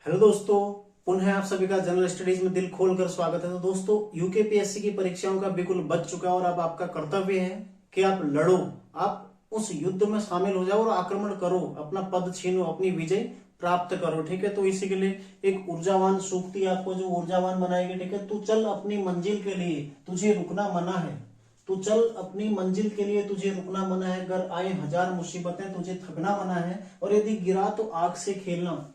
Hello दोस्तों, पुनः आप सभी का जनरल स्टडीज में दिल खोलकर स्वागत है। तो दोस्तों, यूकेपीएससी की परीक्षाओं का बिल्कुल बच चुका है और अब आपका कर्तव्य है कि आप लड़ो, आप उस युद्ध में शामिल हो जाओ और आक्रमण करो, अपना पद छीनो, अपनी विजय प्राप्त करो। ठीक है, तो इसी के लिए एक ऊर्जावान सूक्ति आपको जो ऊर्जावान बनाएगी। ठीक है, तू चल अपनी मंजिल के लिए, तुझे रुकना मना है। तू चल अपनी मंजिल के लिए, तुझे रुकना मना है। अगर आए हजार मुसीबतें, तुझे थकना मना है। और यदि गिरा तो आग से खेलना,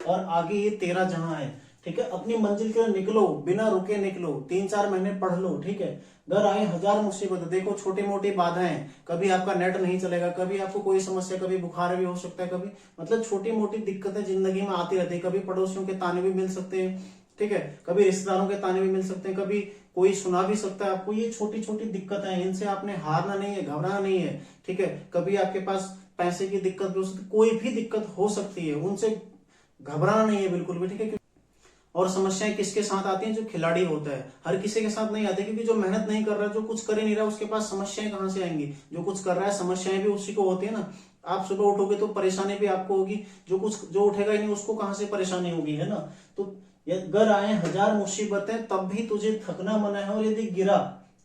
और आगे ये तेरा जहां है। ठीक है, अपनी मंजिल के लिए निकलो, बिना रुके निकलो, 3-4 महीने पढ़ लो। ठीक है, घर आए हजार मुसीबत, देखो छोटी मोटी बाधाएं, कभी आपका नेट नहीं चलेगा, कभी आपको कोई समस्या, कभी बुखार भी हो सकता है, कभी मतलब छोटी मोटी दिक्कतें जिंदगी में आती रहती है। कभी पड़ोसियों के ताने भी मिल सकते हैं, ठीक है, कभी रिश्तेदारों के ताने भी मिल सकते हैं, कभी कोई सुना भी सकता है आपको। ये छोटी छोटी दिक्कतें हैं, इनसे आपने हारना नहीं है, घबराना नहीं है। ठीक है, कभी आपके पास पैसे की दिक्कत भी हो सकती है, कोई भी दिक्कत हो सकती है, उनसे घबराना नहीं है बिल्कुल भी। ठीक है, और समस्याएं किसके साथ आती हैं? जो खिलाड़ी होता है, हर किसी के साथ नहीं आती, क्योंकि जो मेहनत नहीं कर रहा, जो कुछ कर ही नहीं रहा, उसके पास समस्याएं कहां से आएंगी? जो कुछ कर रहा है, समस्याएं भी उसी को होती है ना। आप सुबह उठोगे तो परेशानी भी आपको होगी, जो उठेगा ही नहीं उसको कहां से परेशानी होगी, है ना। तो अगर आए हजार मुसीबतें तब भी तुझे थकना मना है, और यदि गिरा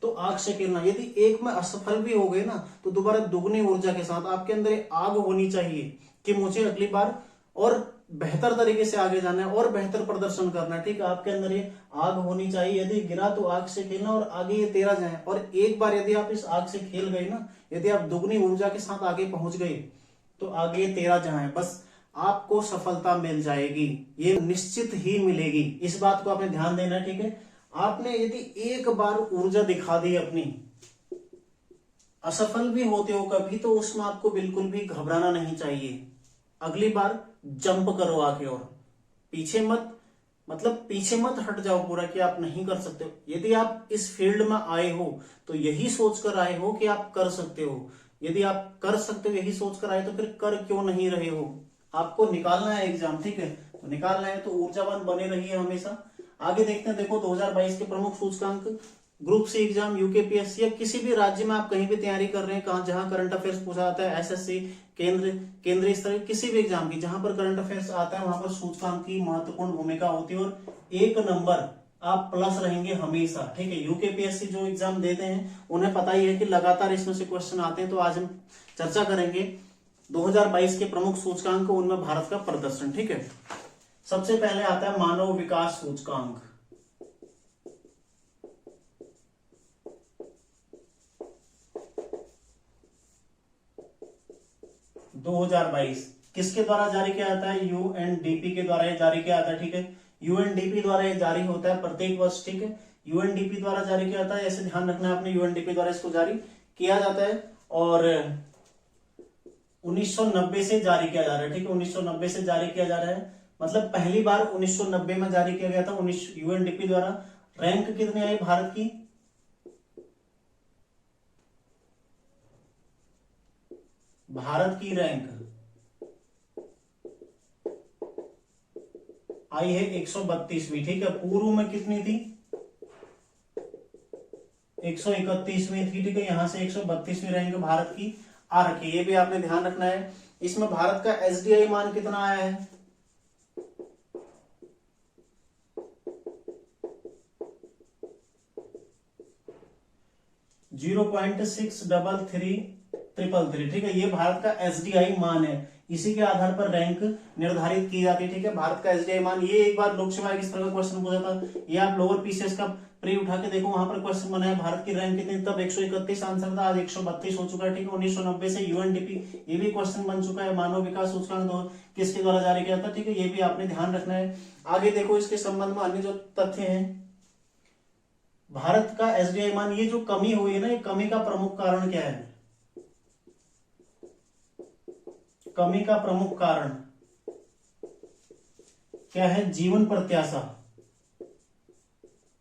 तो आग से खेलना। यदि एक में असफल भी हो गए ना, तो दोबारा दुगनी ऊर्जा के साथ आपके अंदर आग होनी चाहिए कि मुझे अगली बार और बेहतर तरीके से आगे जाना है और बेहतर प्रदर्शन करना है। ठीक है, आपके अंदर ये आग होनी चाहिए। यदि गिरा तो आग से खेलना, और आगे ये तेरा जाए। और एक बार यदि आप इस आग से खेल गए ना, यदि आप दुगनी ऊर्जा के साथ आगे पहुंच गए, तो आगे ये तेरा जहां है, बस आपको सफलता मिल जाएगी, ये निश्चित ही मिलेगी। इस बात को आपने ध्यान देना है। ठीक है, आपने यदि एक बार ऊर्जा दिखा दी अपनी, असफल भी होते हो कभी, तो उसमें आपको बिल्कुल भी घबराना नहीं चाहिए। अगली बार जंप करो आगे, और पीछे मत, मतलब पीछे मत हट जाओ पूरा कि आप नहीं कर सकते हो। यदि आप इस फील्ड में आए हो तो यही सोचकर आए हो कि आप कर सकते हो। यदि आप कर सकते हो यही सोचकर आए, तो फिर कर क्यों नहीं रहे हो? आपको निकालना है एग्जाम, ठीक है, तो निकालना है तो ऊर्जावान बने रहिए हमेशा। आगे देखते हैं। देखो 2022 के प्रमुख सूचकांक, ग्रुप सी एग्जाम, यूकेपीएससी या किसी भी राज्य में आप कहीं भी तैयारी कर रहे हैं, कहां जहां करंट अफेयर्स पूछा जाता है, एसएससी, केंद्रीय स्तर किसी भी एग्जाम की जहां पर करंट अफेयर्स आता है, वहां पर सूचकांक की महत्वपूर्ण भूमिका होती है। और 1 नंबर आप प्लस रहेंगे हमेशा। ठीक है, यूकेपीएससी जो एग्जाम देते हैं उन्हें पता ही है कि लगातार इसमें से क्वेश्चन आते हैं। तो आज हम चर्चा करेंगे 2022 के प्रमुख सूचकांक, उनमें भारत का प्रदर्शन। ठीक है, सबसे पहले आता है मानव विकास सूचकांक। 2022 किसके द्वारा जारी किया जाता है? यूएनडीपी के द्वारा ये जारी किया जाता है। ठीक है, यूएनडीपी द्वारा ये जारी होता है प्रत्येक वर्ष। ठीक है, यूएनडीपी द्वारा जारी किया जाता है, ऐसे ध्यान रखना है आपने, यूएनडीपी द्वारा इसको जारी किया जाता है। और 1990 से जारी किया जा रहा है। ठीक है, 1990 से जारी किया जा रहा है, मतलब पहली बार 1990 में जारी किया गया था यूएनडीपी द्वारा। रैंक कितनी आई भारत की? भारत की रैंक आई है 132वीं। ठीक है, पूर्व में कितनी थी? 131वीं थी। ठीक है, यहां से 132वीं रैंक भारत की आ रखी है, ये भी आपने ध्यान रखना है। इसमें भारत का एसडीआई मान कितना आया है? 0.633333। ठीक है, ये भारत का एसडीआई मान है, इसी के आधार पर रैंक निर्धारित की जाती है। ठीक है, भारत का एसडीआई मान, ये एक बार लोकसभा इस तरह का क्वेश्चन पूछा था, ये आप लोअर पीसीएस का प्री उठा के देखो, वहां पर क्वेश्चन बना है भारत की रैंक कितनी, तब 131 आंसर था, आज 132 हो चुका है। ठीक है, 1990 से यूएनडीपी, ये भी क्वेश्चन बन चुका है। मानव विकास सूचकांक किसके द्वारा जारी किया था? ठीक है, ये भी आपने ध्यान रखना है। आगे देखो, इसके संबंध में अन्य जो तथ्य हैं, भारत का एसडीआई मान, ये जो कमी हुई है ना, ये कमी का प्रमुख कारण क्या है? कमी का प्रमुख कारण क्या है? जीवन प्रत्याशा,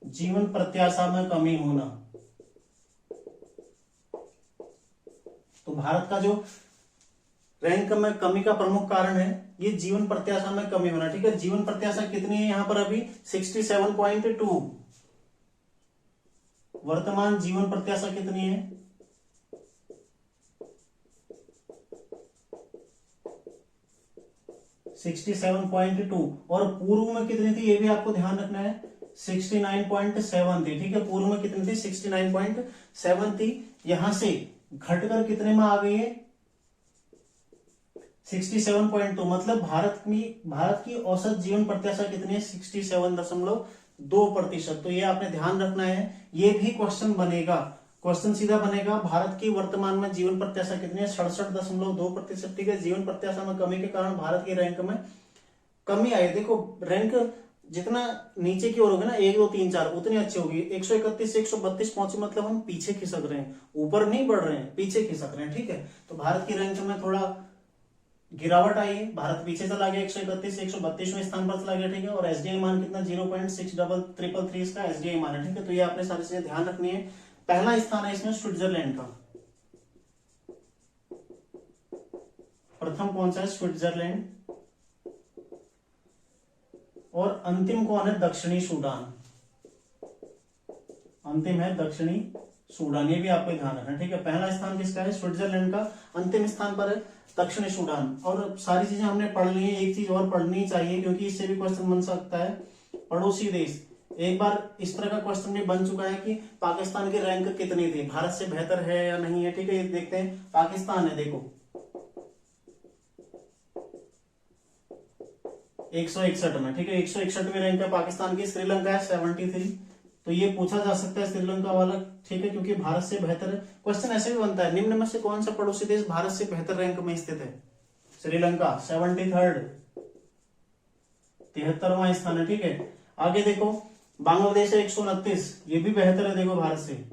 जीवन प्रत्याशा में कमी होना। तो भारत का जो रैंक में कमी का प्रमुख कारण है, ये जीवन प्रत्याशा में कमी होना। ठीक है, जीवन प्रत्याशा कितनी है यहां पर अभी? 67.2। वर्तमान जीवन प्रत्याशा कितनी है? 67.2। और पूर्व में कितनी थी ये भी आपको ध्यान रखना है, 69.7 थी। ठीक है, पूर्व में कितनी थी, 69.7 थी। यहां से घटकर कितने में आ गई है, 67.2। मतलब भारत की औसत जीवन प्रत्याशा कितनी है, 67.2%। तो ये आपने ध्यान रखना है, ये भी क्वेश्चन बनेगा। क्वेश्चन सीधा बनेगा, भारत की वर्तमान में जीवन प्रत्याशा कितनी है, 67.2%। ठीक है, जीवन प्रत्याशा में कमी के कारण भारत की रैंक में कमी आई। देखो रैंक जितना नीचे की ओर होगी ना, 1 2 3 4 उतनी अच्छी होगी। 131 से 132 पहुंचे, मतलब हम पीछे खिसक रहे हैं, ऊपर नहीं बढ़ रहे हैं, पीछे खिसक रहे हैं। ठीक है, तो भारत की रैंक में थोड़ा गिरावट आई है, भारत पीछे चला गया, 131 से 132वें स्थान पर चला गया। ठीक है, और एसडीआई मान कितना, 0.6333 इसका एसडीआई मान है। ठीक है, तो ये आपने सारी चीजें ध्यान रखनी है। पहला स्थान है इसमें स्विट्जरलैंड का, प्रथम कौन सा है, स्विट्जरलैंड। और अंतिम कौन है, दक्षिणी सूडान। अंतिम है दक्षिणी सूडान, ये भी आपको ध्यान रखना। ठीक है, पहला स्थान किसका है, स्विट्जरलैंड का। अंतिम स्थान पर है दक्षिणी सूडान। और सारी चीजें हमने पढ़ ली है, एक चीज और पढ़नी चाहिए क्योंकि इससे भी क्वेश्चन बन सकता है, पड़ोसी देश। एक बार इस तरह का क्वेश्चन भी बन चुका है कि पाकिस्तान की रैंक कितनी थी, भारत से बेहतर है या नहीं है। ठीक है, ये देखते हैं, पाकिस्तान है देखो 161 में। ठीक है, 161वीं रैंक है पाकिस्तान की। श्रीलंका है 73। तो ये पूछा जा सकता है श्रीलंका वाला। ठीक है, क्योंकि भारत से बेहतर है। क्वेश्चन ऐसे भी बनता है, निम्न में से कौन सा पड़ोसी देश भारत से बेहतर रैंक में स्थित है, श्रीलंका 73rd, 73वां स्थान है। ठीक है, आगे देखो बांग्लादेश है 129, ये भी बेहतर है देखो भारत से।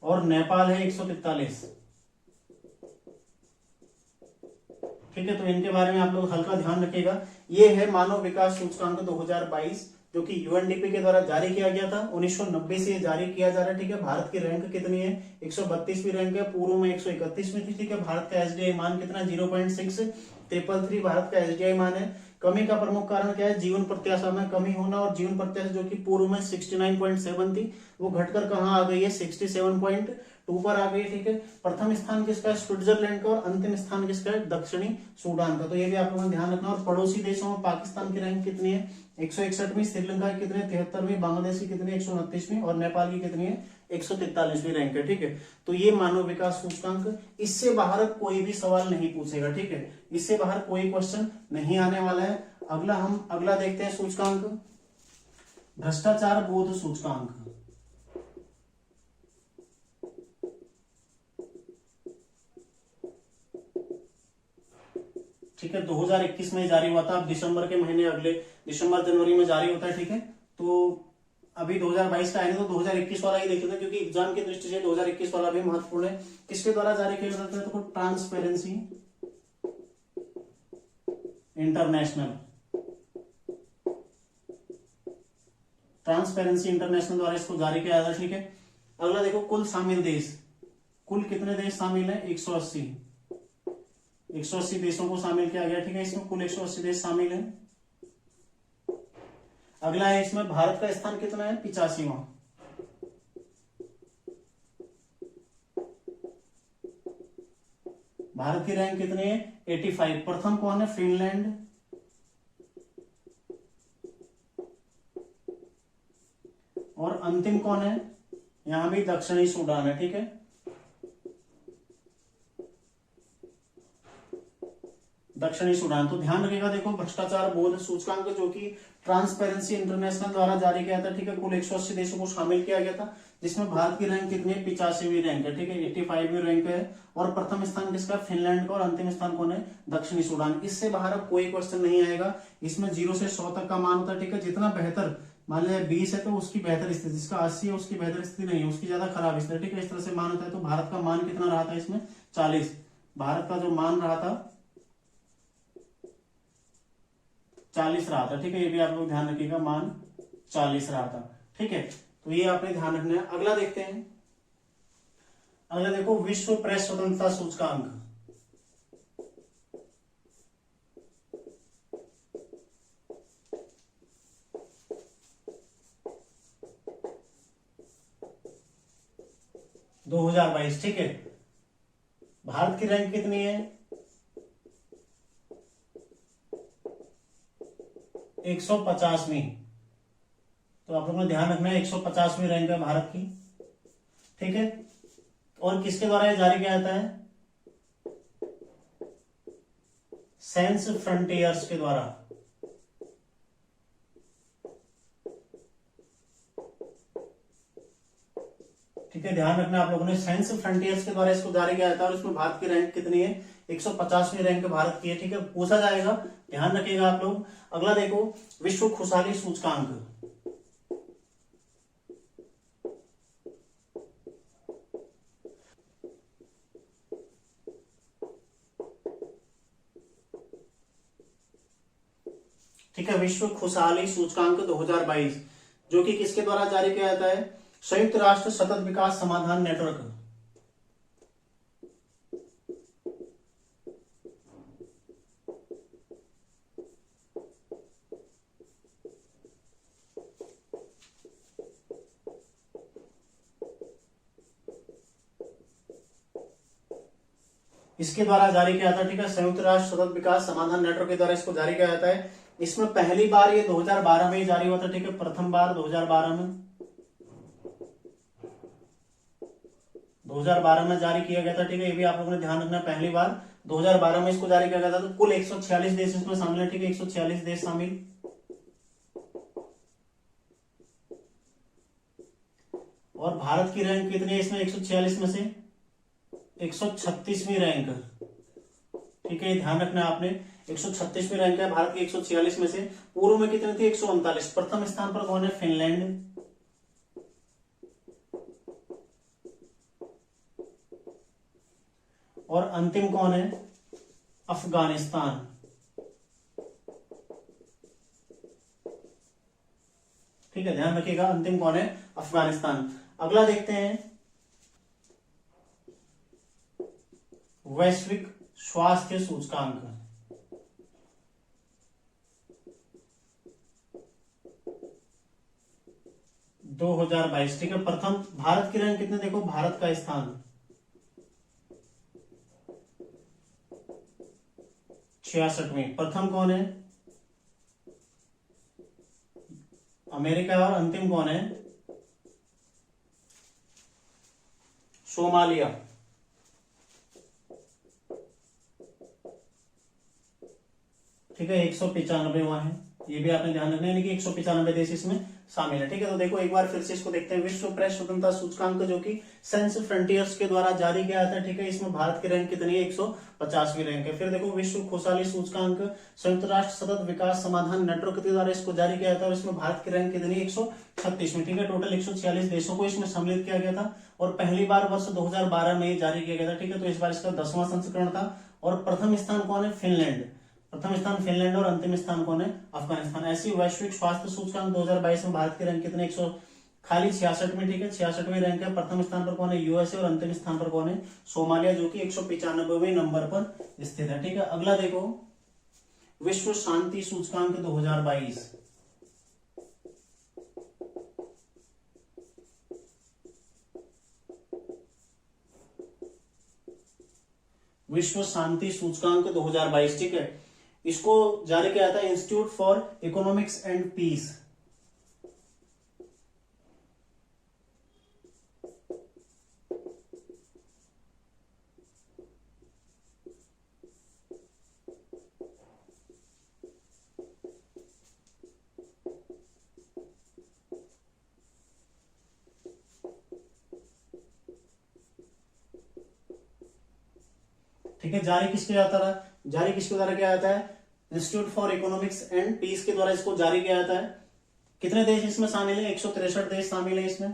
और नेपाल है 143। ठीक है, तो इनके बारे में आप लोग हल्का ध्यान रखिएगा। ये है मानव विकास सूचकांक 2022, जो कि यूएनडीपी के द्वारा जारी किया गया था। 1990 से ये जारी किया जा रहा है। ठीक है, भारत की रैंक कितनी है, 132वीं रैंक है, पूर्व में 131वीं थी। ठीक है, भारत का एसडीआई मान कितना, 0.6333 भारत का एसडीआई मान है। कमी का प्रमुख कारण क्या है, जीवन प्रत्याशा में कमी होना। और जीवन प्रत्याशा जो कि पूर्व में 69.7 थी, वो घटकर कहाँ आ गई है, 67.2 पर आ गई। ठीक है, प्रथम स्थान किसका है, स्विट्जरलैंड का। और अंतिम स्थान किसका है, दक्षिणी सूडान का। तो ये भी आप लोगों ने ध्यान रखना। और पड़ोसी देशों में पाकिस्तान की रैंक कितनी है, 161वीं, श्रीलंका की कितनी है, 73वीं, बांग्लादेश की कितनी है, 129वीं, और नेपाल की कितनी है, 143वीं रैंक है। ठीक है, तो ये मानव विकास सूचकांक, इससे बाहर कोई भी सवाल नहीं पूछेगा। ठीक है, इससे बाहर कोई क्वेश्चन नहीं आने वाला है। अगला देखते हैं सूचकांक, भ्रष्टाचार बोध सूचकांक। ठीक है, 2021 में जारी हुआ था। अब दिसंबर के महीने, अगले दिसंबर जनवरी में जारी होता है। ठीक है, तो अभी 2022 का आएगा, तो 2021 वाला ही देखते हैं क्योंकि एग्जाम की दृष्टि से 2021 वाला भी महत्वपूर्ण है। किसके द्वारा जारी किया जाता है, तो ट्रांसपेरेंसी इंटरनेशनल, ट्रांसपेरेंसी इंटरनेशनल द्वारा इसको जारी किया जाता है। ठीक है, अगला देखो, कुल शामिल देश, कुल कितने देश शामिल है, 180 देशों को शामिल किया गया। ठीक है, इसमें कुल 180 देश शामिल हैं। अगला है इसमें भारत का स्थान कितना है, 85वां। भारत की रैंक कितनी है, 85। प्रथम कौन है, फिनलैंड। और अंतिम कौन है, यहां भी दक्षिणी सूडान है। ठीक है, दक्षिणी सूडान। तो ध्यान रखिएगा, देखो भ्रष्टाचार बोध सूचकांक जो कि ट्रांसपेरेंसी इंटरनेशनल द्वारा जारी किया था। ठीक है, कुल 180 देशों को शामिल किया गया था, जिसमें भारत की रैंक कितनी है, 85वीं रैंक है। ठीक है, 85वीं रैंक है। और प्रथम स्थान किसका, फिनलैंड का। और अंतिम स्थान कौन है, दक्षिणी सूडान। इससे बाहर अब कोई क्वेश्चन नहीं आएगा। इसमें 0 से 100 तक का मान होता है। ठीक है, जितना बेहतर, मान लिया 20 है तो उसकी बेहतर स्थिति, जिसका 80 है उसकी बेहतर स्थिति नहीं है, उसकी ज्यादा खराब स्थिति। ठीक है, इस तरह से मान होता है। तो भारत का मान कितना रहा था इसमें, 40। भारत का जो मान रहा था 40 रहा था। ठीक है, ये भी आप लोग ध्यान रखिएगा, मान 40 रहा था। ठीक है, तो ये आपने ध्यान रखना है। अगला देखते हैं, अगला देखो, विश्व प्रेस स्वतंत्रता सूचकांक। दो 2022। ठीक है, भारत की रैंक कितनी है? 150वीं। तो आप लोगों ने ध्यान रखना है 150वीं रैंक है भारत की, ठीक है। और किसके द्वारा ये जारी किया जाता है? साइंस फ्रंटियर्स के द्वारा। ठीक है, ध्यान रखना आप लोगों ने, साइंस फ्रंटियर्स के द्वारा इसको जारी किया जाता है। और इसमें भारत की रैंक कितनी है? 150वीं रैंक भारत की है, ठीक है, पूछा जाएगा, ध्यान रखिएगा आप लोग। अगला देखो, विश्व खुशहाली सूचकांक। ठीक है, विश्व खुशहाली सूचकांक 2022, जो कि किसके द्वारा जारी किया जाता है? संयुक्त राष्ट्र सतत विकास समाधान नेटवर्क। इसके द्वारा जारी किया जाता है, ठीक है, संयुक्त राष्ट्र सतत विकास समाधान नेटवर्क के द्वारा इसको जारी किया जाता है। इसमें पहली बार ये 2012 में ही जारी हुआ था, ठीक है, प्रथम बार 2012 में, 2012 में जारी किया गया था, ठीक है, ये भी आप लोगों ने ध्यान रखना, पहली बार 2012 में इसको जारी किया गया था। तो कुल 146 देश इसमें शामिल है, ठीक है, 146 देश शामिल। और भारत की रैंक कितनी है इसमें? 146 में से 136वीं रैंक, ठीक है, ध्यान रखना आपने, 136वीं रैंक है भारत की 146 में से। पूर्व में कितनी थी? 139। प्रथम स्थान पर कौन है? फिनलैंड। और अंतिम कौन है? अफगानिस्तान। ठीक है, ध्यान रखिएगा, अंतिम कौन है? अफगानिस्तान। अगला देखते हैं, वैश्विक स्वास्थ्य सूचकांक। दो 2022, ठीक है, प्रथम भारत की रैंक कितने? देखो, भारत का स्थान 66वें। प्रथम कौन है? अमेरिका। और अंतिम कौन है? सोमालिया। ठीक है, 195 वहां है, ये भी आपने ध्यान रखना है, यानी कि 195 देश इसमें शामिल है। ठीक है, तो देखो एक बार फिर से इसको देखते हैं, विश्व प्रेस स्वतंत्रता सूचकांक जो कि साइंस फ्रंटियर्स के द्वारा जारी किया जाता है। ठीक है, इसमें भारत की रैंक कितनी है? 150वीं रैंक है। फिर देखो, विश्व खुशहाली सूचकांक संयुक्त राष्ट्र सतत विकास समाधान नेटवर्क के द्वारा इसको जारी किया जाता है, और इसमें भारत की रैंक कितनी है? 136वीं। ठीक है, टोटल 146 देशों को इसमें सम्मिलित किया गया था, और पहली बार वर्ष 2012 में जारी किया गया था। ठीक है, तो इस बार इसका 10वां संस्करण था। और प्रथम स्थान कौन है? फिनलैंड। प्रथम स्थान फिनलैंड और अंतिम स्थान कौन है? अफगानिस्तान। ऐसी वैश्विक स्वास्थ्य सूचकांक 2022 में भारत की रैंक कितने? 100 खाली 66 में। ठीक है, 66वीं रैंक है। प्रथम स्थान पर कौन है? यूएसए। और अंतिम स्थान पर कौन है? सोमालिया, जो कि 195वें नंबर पर स्थित है। ठीक है, अगला देखो, विश्व शांति सूचकांक 2022। विश्व शांति सूचकांक 2022। ठीक है, इसको जारी किया था institute for economics and peace. ठीक है, जारी किसके जाता था? जारी किसके द्वारा किया जाता है? Institute for economics and peace के द्वारा इसको जारी किया जाता है। कितने देश इसमें शामिल है? 163 देश शामिल है इसमें।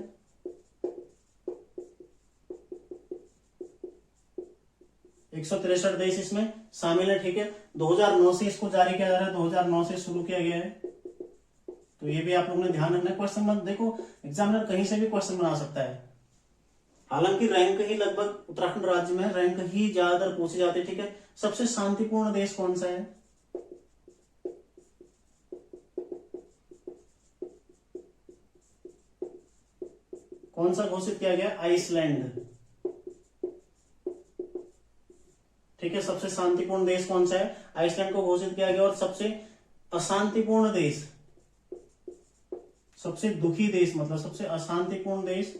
एक 163 देश इसमें शामिल है। ठीक है, 2009 से इसको जारी किया जा रहा है, 2009 से शुरू किया गया है। तो ये भी आप लोगों ने ध्यान रखना है। क्वेश्चन देखो, एग्जामिनर कहीं से भी क्वेश्चन बना सकता है। हालांकि रैंक ही लगभग उत्तराखंड राज्य में रैंक ही ज्यादातर पूछे जाते हैं। ठीक है, सबसे शांतिपूर्ण देश कौन सा है? कौन सा घोषित किया गया? आइसलैंड। ठीक है। सबसे शांतिपूर्ण देश कौन सा है, आइसलैंड को घोषित किया गया। और सबसे अशांतिपूर्ण देश, सबसे दुखी देश मतलब सबसे अशांतिपूर्ण देश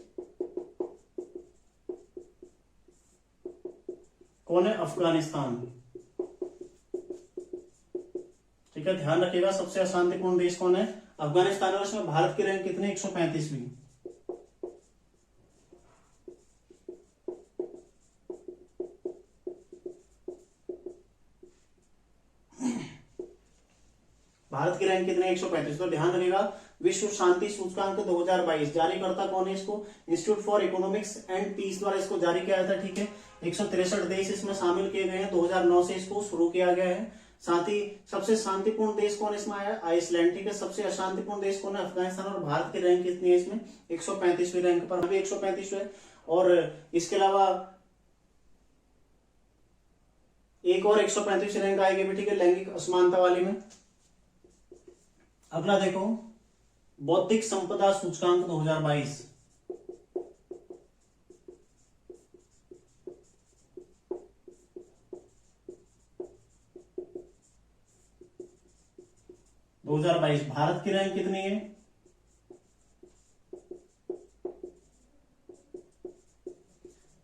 कौन है, अफगानिस्तान। ठीक है, ध्यान रखिएगा सबसे अशांतिपूर्ण देश कौन है, अफगानिस्तान। और इसमें भारत की रैंक कितनी, 135वीं। भारत की रैंक कितने, 135। तो ध्यान रखिएगा विश्व शांति सूचकांक 2022 जारी करता कौन है इसको, institute for economics and peace द्वारा इसको जारी किया था। ठीक है, 163 देश इसमें शामिल किए गए हैं, 2009 से इसको शुरू किया गया है। साथ ही सबसे शांतिपूर्ण देश कौन इसमें आया, आइसलैंड। ठीक है, सबसे अशांतिपूर्ण देश कौन है, अफगानिस्तान। और भारत की रैंक कितनी है इसमें, 135वीं रैंक पर, अभी 135 है। और इसके अलावा एक और 135 रैंक आएगी भी, ठीक है, लैंगिक असमानता वाली में। अगला देखो, बौद्धिक संपदा सूचकांक 2022। भारत की रैंक कितनी है,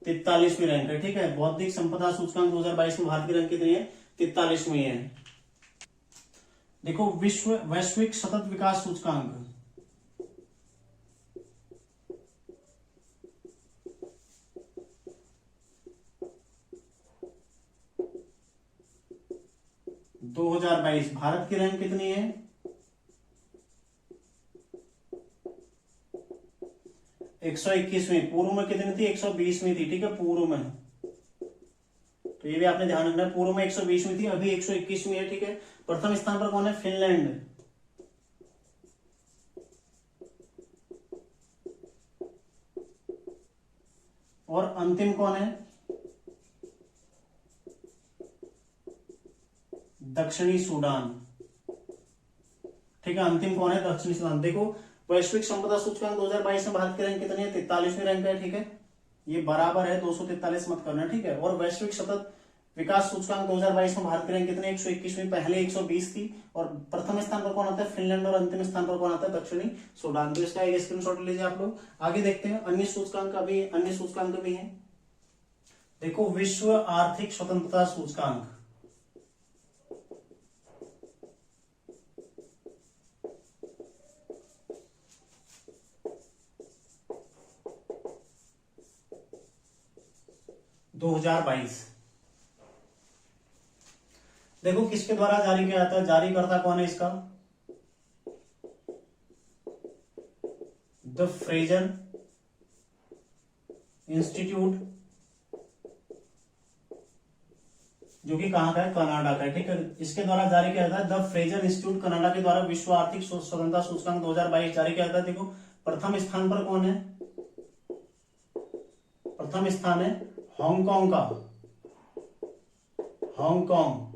43वीं रैंक है। ठीक है, बौद्धिक संपदा सूचकांक 2022 में भारत की रैंक कितनी है, 43वीं है। देखो, वैश्विक सतत विकास सूचकांक, दो 2022 भारत की रैंक कितनी है, 121वीं। पूर्व में कितनी थी, 120वीं थी। ठीक है, पूर्व में, तो ये भी आपने ध्यान रखना है, पूर्व में 120वीं थी, अभी 121वीं है। ठीक है, प्रथम स्थान पर कौन है, फिनलैंड। और अंतिम कौन है, दक्षिणी सूडान। ठीक है, अंतिम कौन है, दक्षिणी सूडान। देखो, वैश्विक संपदा सूचकांक 2022 में भारत की रैंक कितनी है, 43वीं रैंक है। ठीक है, ये बराबर है, 243 मत करना। ठीक है, और वैश्विक सतत विकास सूचकांक 2022 में भारत की रैंक कितनी, 121वीं। पहले 120 थी। और प्रथम स्थान पर कौन आता है, फिनलैंड। और अंतिम स्थान पर कौन आता है, दक्षिणी सूडान। तो इसका एक स्क्रीनशॉट लीजिए आप लोग। आगे देखते हैं, अन्य सूचकांक भी है। देखो, विश्व आर्थिक स्वतंत्रता सूचकांक, दो 2022। देखो, किसके द्वारा जारी किया जाता है, जारी करता कौन है इसका, द फ्रेजर इंस्टीट्यूट, जो कि कहां का है, कनाडा का है। ठीक है, इसके द्वारा जारी किया जाता है, द फ्रेजर इंस्टीट्यूट कनाडा के द्वारा विश्व आर्थिक स्वतंत्रता सूचकांक 2022 जारी किया जाता है। देखो, प्रथम स्थान पर कौन है, प्रथम स्थान है हांगकांग का, हांगकांग।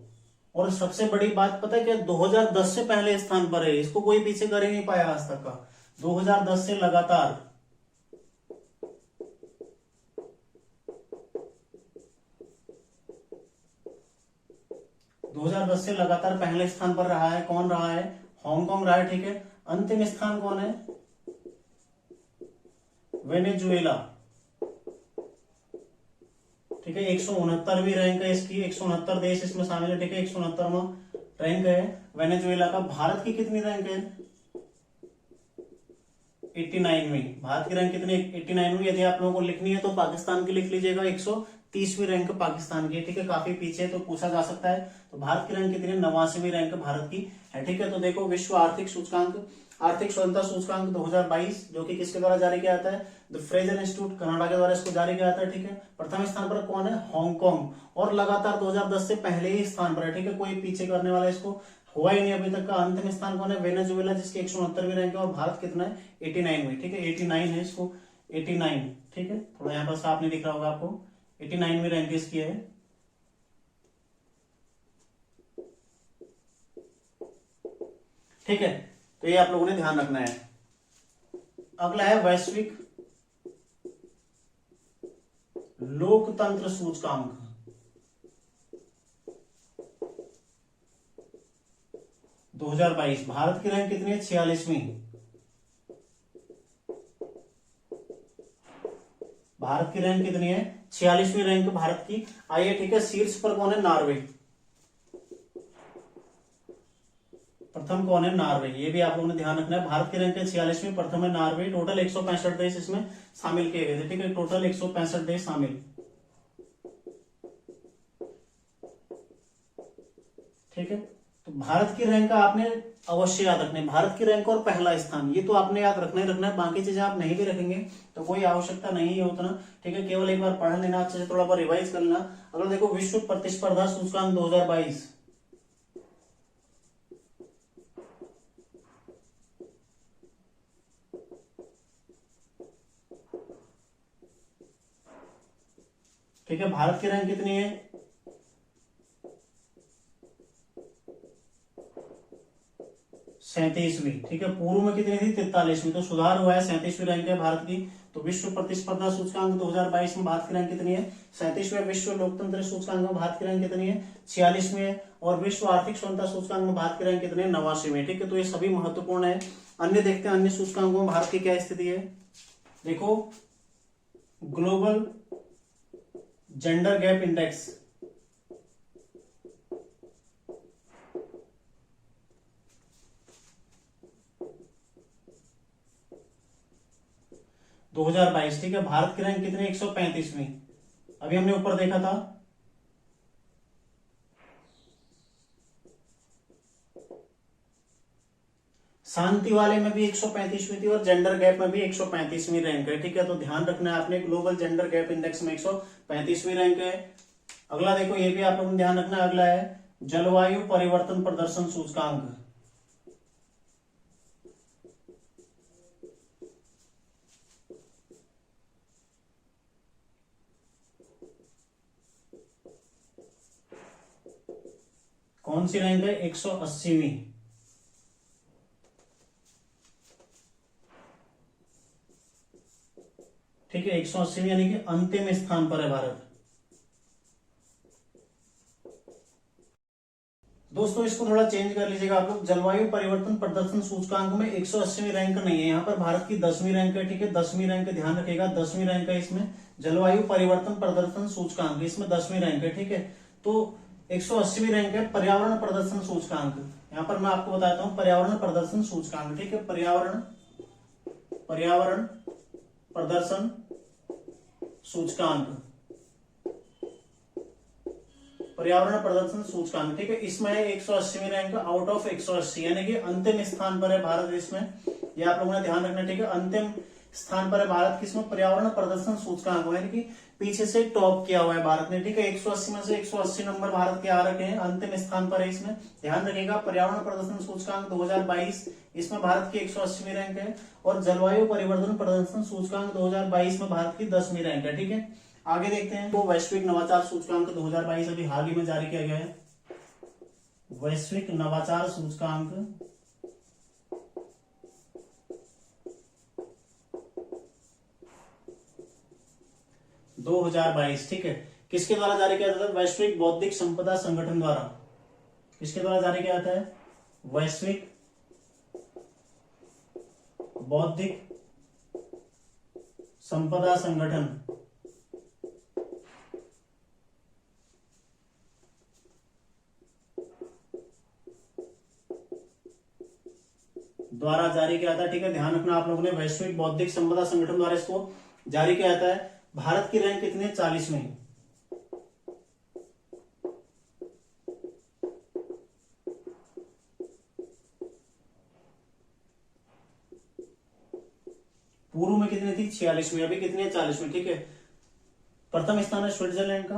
और सबसे बड़ी बात पता है क्या, 2010 से पहले स्थान पर है, इसको कोई पीछे कर ही नहीं पाया आज तक का। 2010 से लगातार 2010 से लगातार पहले स्थान पर रहा है। कौन रहा है, हांगकांग रहा है। ठीक है, अंतिम स्थान कौन है, वेनेजुएला। ठीक है, 169वीं रैंक है इसकी, 169 देश इसमें शामिल है। ठीक है, 169वां रैंक है वेनेजुएला का। भारत की कितनी रैंक है, 89वीं। भारत की रैंक कितनी, 89वीं। यदि आप लोगों को लिखनी है तो पाकिस्तान की लिख लीजिएगा, 130वीं रैंक पाकिस्तान की। ठीक है, काफी पीछे, तो पूछा जा सकता है। तो भारत की रैंक कितनी है, 89वीं रैंक भारत की है। ठीक है, तो देखो, विश्व आर्थिक स्वतंत्रता सूचकांक 2022, जो कि किसके द्वारा जारी किया जाता है, द फ्रेजर इंस्टीट्यूट कनाडा के द्वारा इसको जारी किया जाता है। ठीक है, प्रथम स्थान पर कौन है, हांगकांग। और लगातार 2010 से पहले ही स्थान पर है। ठीक है, कोई पीछे करने वाला इसको हुआ ही नहीं अभी तक का। अंतिम स्थान कौन है, वेनेजुएला, जिसकी 169वीं रैंक है। और भारत कितना है, 89वीं। ठीक है, 89 है इसको, 89। ठीक है, थोड़ा यहाँ पर साफ नहीं दिख रहा होगा आपको, 89वीं रैंक इसकी है। ठीक है, तो ये आप लोगों ने ध्यान रखना है। अगला है वैश्विक लोकतंत्र सूचकांक। 2022 भारत की रैंक कितनी है? 46वीं। भारत की रैंक कितनी है? 46वीं रैंक भारत की आई है। ठीक है, शीर्ष पर कौन है? नॉर्वे। प्रथम कौन है? नॉर्वे। ये भी आप लोगों ने ध्यान रखना है। भारत की रैंक है 46वीं, प्रथम है नॉर्वे। टोटल 165 देश इसमें शामिल किए गए थे। ठीक है, टोटल 165 देश शामिल। ठीक है, तो भारत की रैंक का आपने अवश्य याद रखना है। भारत की रैंक और पहला स्थान, ये तो आपने याद रखना ही रखना है। बाकी चीजें आप नहीं भी रखेंगे तो कोई आवश्यकता नहीं है उतना। ठीक है, केवल एक बार पढ़ लेना, अच्छे से थोड़ा बहुत रिवाइज कर लेना। अगर देखो विश्व प्रतिस्पर्धा सूचकांक 2022, ठीक है, भारत की रैंक कितनी है? 37वीं। ठीक है, पूर्व में कितनी थी? 43वीं। तो सुधार हुआ है, 37वीं रैंक है भारत की। तो विश्व प्रतिस्पर्धा सूचकांक 2022 में भारत की रैंक कितनी है? 37वीं। विश्व लोकतंत्र सूचकांक में भारत की रैंक कितनी है? 46वीं है। और विश्व आर्थिक क्षमता सूचकांक में भारत की रैंक कितनी है? 89वीं। ठीक है, तो ये सभी महत्वपूर्ण है। अन्य देखते हैं, अन्य सूचकांकों में भारत की क्या स्थिति है। देखो, ग्लोबल जेंडर गैप इंडेक्स, दो 2022। ठीक है, भारत की रैंक कितनी? 135वीं। अभी हमने ऊपर देखा था। शांति वाले में भी 135वीं थी और जेंडर गैप में भी 135वीं रैंक है। ठीक है, तो ध्यान रखना है आपने, ग्लोबल जेंडर गैप इंडेक्स में 135वीं रैंक है। अगला देखो, ये भी आप लोगों ने ध्यान रखना है। अगला है जलवायु परिवर्तन प्रदर्शन सूचकांक। कौन सी रैंक है? 180वीं। ठीक है, 180वीं यानी कि अंतिम स्थान पर है भारत। दोस्तों इसको थोड़ा चेंज कर लीजिएगा आप लोग। जलवायु परिवर्तन प्रदर्शन सूचकांक में 180वीं रैंक नहीं है, यहाँ पर भारत की 10वीं रैंक है। ठीक है, 10वीं रैंक ध्यान रखिएगा, 10वीं रैंक है इसमें। जलवायु परिवर्तन प्रदर्शन सूचकांक, इसमें 10वीं रैंक है। ठीक है, तो 180वीं रैंक है पर्यावरण प्रदर्शन सूचकांक। यहाँ पर मैं आपको बताता हूँ पर्यावरण प्रदर्शन सूचकांक। ठीक है, पर्यावरण पर्यावरण प्रदर्शन सूचकांक, पर्यावरण प्रदर्शन सूचकांक। ठीक है, इसमें है 180वीं रैंक आउट ऑफ 180, यानी कि अंतिम स्थान पर है भारत इसमें। ये आप लोगों ने ध्यान रखना। ठीक है, अंतिम स्थान पर है भारत किसमें? पर्यावरण प्रदर्शन सूचकांक में, यानी कि पीछे से टॉप किया हुआ है भारत ने। ठीक है, 180 में से 180 नंबर भारत के आ रखे हैं, अंतिम स्थान पर है इसमें। ध्यान रखिएगा, पर्यावरण प्रदर्शन सूचकांक 2022, इसमें भारत की 180वीं रैंक है। और जलवायु परिवर्तन प्रदर्शन सूचकांक 2022 में भारत की 10वीं रैंक है। ठीक है, आगे देखते हैं। तो वैश्विक नवाचार सूचकांक 2022 अभी हाल ही में जारी किया गया है। वैश्विक नवाचार सूचकांक 2022। ठीक है, किसके द्वारा जारी किया जाता है? वैश्विक बौद्धिक संपदा संगठन द्वारा। किसके द्वारा जारी किया जाता है? वैश्विक बौद्धिक संपदा संगठन द्वारा जारी किया था। ठीक है, ध्यान रखना आप लोगों ने, वैश्विक बौद्धिक संपदा संगठन द्वारा इसको जारी किया जाता है। भारत की रैंक कितनी है? 40वीं। पूर्व में कितनी थी? 46वीं। अभी कितनी है? 40वीं। ठीक है, प्रथम स्थान है स्विट्जरलैंड का,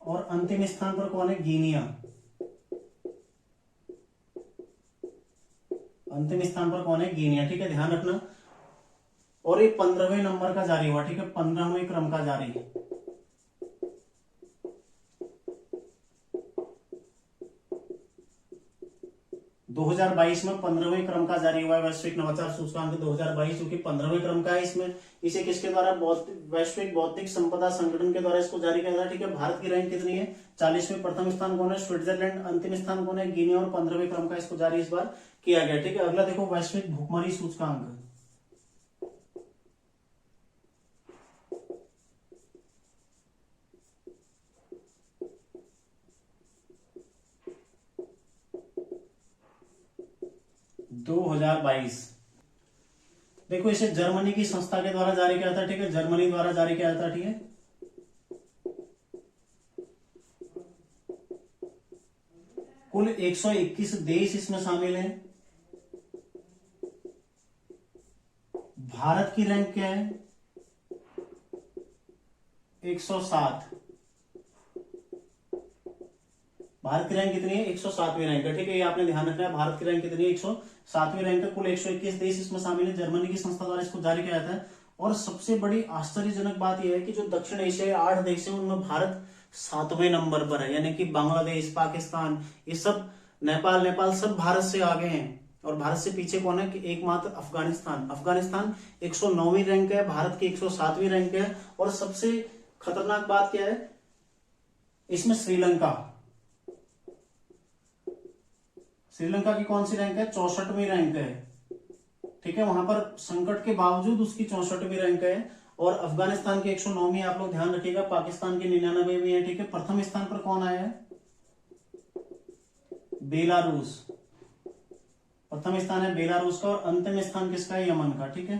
और अंतिम स्थान पर कौन है? गिनिया। अंतिम स्थान पर कौन है? गिनिया। ठीक है, ध्यान रखना। और ये 15वें नंबर का जारी हुआ। ठीक है, 15वें क्रम का जारी। 2022 2022 में 15वें क्रम का जारी हुआ है वैश्विक नवाचार सूचकांक 2022, जो कि 15वें क्रम का है। इसमें इसे किसके द्वारा, वैश्विक बौद्धिक संपदा संगठन के द्वारा इसको जारी किया था। ठीक है, भारत की रैंक कितनी है, 40वें। प्रथम स्थान कौन है, स्विट्जरलैंड। अंतिम स्थान कौन है, गिनी। और 15वें क्रम का इसको जारी इस बार किया गया। ठीक है, अगला देखो वैश्विक भुखमरी सूचकांक। दो 2022 देखो, इसे जर्मनी की संस्था के द्वारा जारी किया था। ठीक है, जर्मनी द्वारा जारी किया था। ठीक है, कुल 121 देश इसमें शामिल हैं। भारत की रैंक क्या है, 107। भारत की रैंक कितनी है, 107वीं रैंक है। ठीक है, ये आपने ध्यान रखना है, भारत की रैंक कितनी है, 107वीं रैंक है। कुल 121 देश इसमें शामिल है। जर्मनी की संस्था द्वारा इसको जारी किया जाता है। और सबसे बड़ी आश्चर्यजनक बात यह है कि जो दक्षिण एशिया 8 देश है, उनमें भारत 7वें नंबर पर है। यानी कि बांग्लादेश, पाकिस्तान, ये सब, नेपाल सब भारत से आगे हैं। और भारत से पीछे कौन है कि एकमात्र अफगानिस्तान 109वीं रैंक है, भारत की 107वीं रैंक है। और सबसे खतरनाक बात क्या है, इसमें श्रीलंका की कौन सी रैंक है, 64वीं रैंक है। ठीक है, वहां पर संकट के बावजूद उसकी 64वीं रैंक है। और अफगानिस्तान की 109वीं, आप लोग ध्यान रखिएगा। पाकिस्तान की 99वीं है। ठीक है, प्रथम स्थान पर कौन आया है, बेलारूस। प्रथम स्थान है बेलारूस का। और अंतिम स्थान किसका है, यमन का। ठीक है,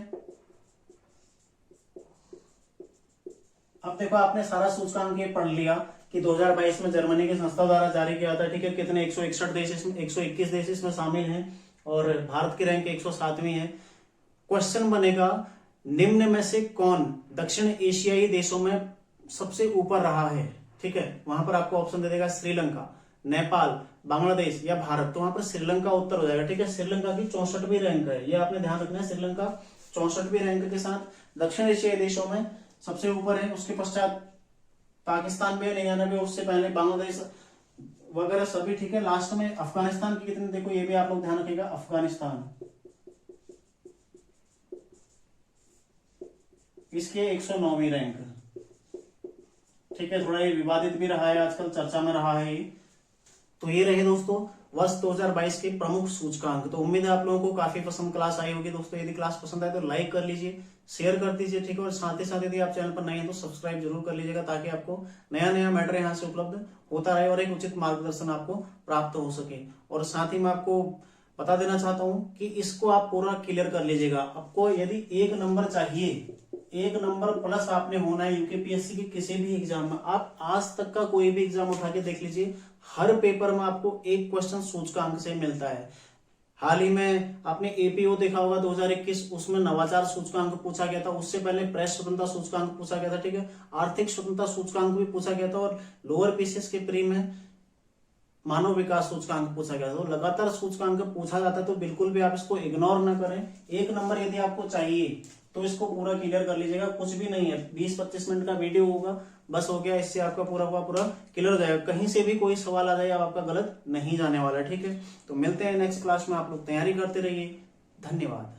अब देखो, आपने सारा सूचकांक ये पढ़ लिया कि 2022 में जर्मनी की संस्था द्वारा जारी किया था। ठीक है, कितने 161 देश इसमें, 121 देश इसमें शामिल हैं। और भारत की रैंक 107वीं है। क्वेश्चन बनेगा, निम्न में से कौन दक्षिण एशियाई देशों में सबसे ऊपर रहा है। ठीक है, वहां पर आपको ऑप्शन दे देगा श्रीलंका, नेपाल, बांग्लादेश या भारत। तो वहां पर श्रीलंका उत्तर हो जाएगा। ठीक है, श्रीलंका की 64वीं रैंक है, ये आपने ध्यान रखना है। श्रीलंका 64वीं रैंक के साथ दक्षिण एशियाई देशों में सबसे ऊपर है। उसके पश्चात पाकिस्तान में 99, उससे पहले बांग्लादेश वगैरह सभी। ठीक है, लास्ट में अफगानिस्तान की कितनी, देखो ये भी आप लोग ध्यान रखिएगा। अफगानिस्तान इसके 109वीं रैंक। ठीक है, थोड़ा ये विवादित भी रहा है, आजकल चर्चा में रहा है ये। तो ये रहे दोस्तों वर्ष 2022 के प्रमुख सूचकांक। तो उम्मीद है आप लोगों को काफी पसंद क्लास आई होगी दोस्तों। यदि क्लास पसंद आए तो लाइक कर लीजिए, शेयर कर दीजिए। ठीक है, और साथ ही साथ यदि आप चैनल पर नए हैं तो सब्सक्राइब जरूर कर लीजिएगा, ताकि आपको नया नया मैटर यहाँ से उपलब्ध होता रहे और एक उचित मार्गदर्शन आपको प्राप्त हो सके। और साथ ही मैं आपको बता देना चाहता हूँ कि इसको आप पूरा क्लियर कर लीजिएगा। आपको यदि 1 नंबर चाहिए, 1 नंबर प्लस आपने होना है यूकेपीएससी के किसी भी एग्जाम में। आप आज तक का कोई भी एग्जाम उठा के देख लीजिए, हर पेपर में आपको एक क्वेश्चन सूचकांक से मिलता है। हाल ही में आपने एपीओ देखा होगा 2021, उसमें नवाचार सूचकांक पूछा गया था। उससे पहले प्रेस स्वतंत्रता सूचकांक पूछा गया था। ठीक है, आर्थिक स्वतंत्रता सूचकांक भी पूछा गया था। और लोअर पीसीएस के प्री में मानव विकास सूचकांक पूछा गया था। तो लगातार सूचकांक पूछा जाता है, तो बिल्कुल भी आप इसको इग्नोर ना करें। 1 नंबर यदि आपको चाहिए तो इसको पूरा क्लियर कर लीजिएगा। कुछ भी नहीं है, 20-25 मिनट का वीडियो होगा, बस हो गया। इससे आपका पूरा क्लियर हो जाएगा। कहीं से भी कोई सवाल आ जाए, अब आपका गलत नहीं जाने वाला। ठीक है, तो मिलते हैं नेक्स्ट क्लास में। आप लोग तैयारी करते रहिए। धन्यवाद।